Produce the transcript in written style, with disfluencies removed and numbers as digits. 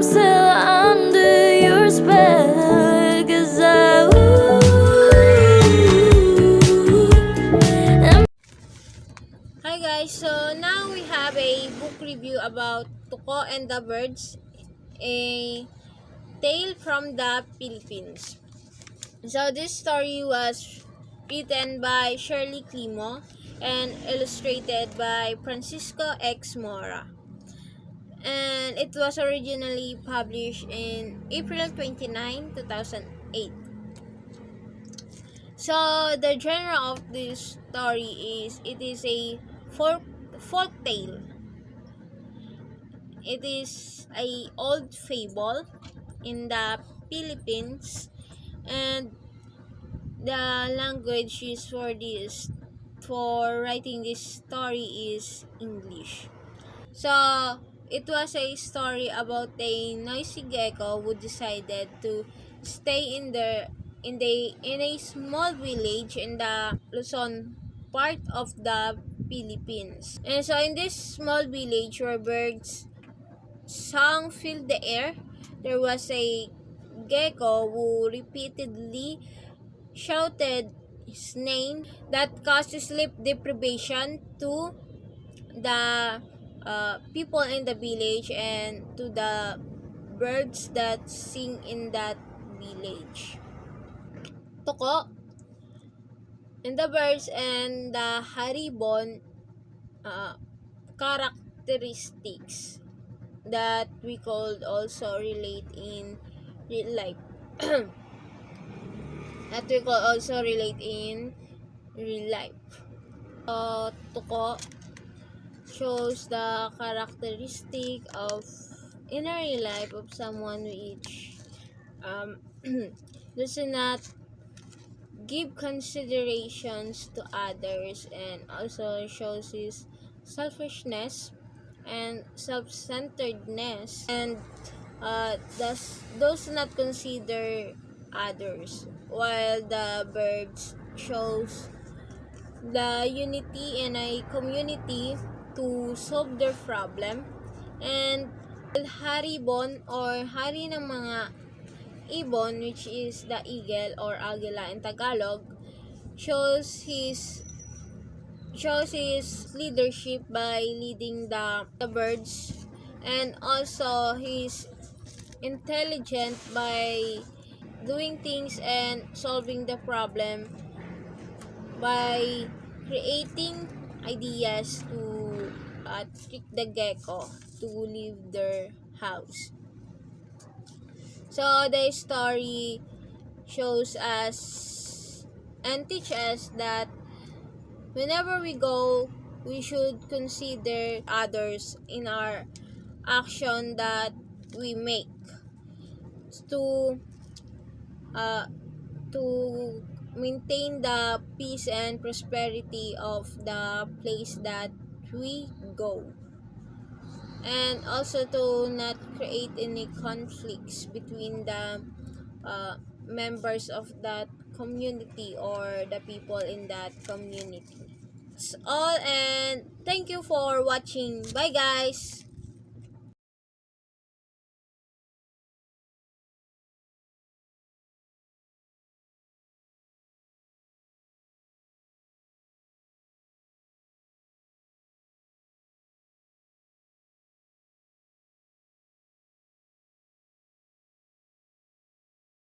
still under your spell, 'cause Hi guys, so now we have a book review about Tuko and the Birds, a tale from the Philippines. So this story was written by Shirley Climo and illustrated by Francisco X. Mora. And it was originally published in April 29, 2008. So the genre of this story is it is a folk tale. It is a old fable in the Philippines, and the language used for writing this story is English. So it was a story about a noisy gecko who decided to stay in a small village in the Luzon part of the Philippines. And so in this small village where birds song filled the air, there was a gecko who repeatedly shouted his name that caused sleep deprivation to the people in the village and to the birds that sing in that village. Toko and the birds and the haribon uh, characteristics that we could also relate in real life. That we could also relate in real life. Tuko shows the characteristic of inner real life of someone which does not give considerations to others, and also shows his selfishness and self-centeredness, and does not consider others, while the birds shows the unity in a community to solve their problem, and haribon or hari ng mga ibon, which is the eagle or agila in Tagalog, shows his leadership by leading the birds, and also his intelligent by doing things and solving the problem by creating ideas to trick the gecko to leave their house. So the story shows us and teach us that whenever we go, we should consider others in our action that we make to uh, to maintain the peace and prosperity of the place that we go, and also to not create any conflicts between the members of that community or the people in that community. That's all, and thank you for watching. Bye guys.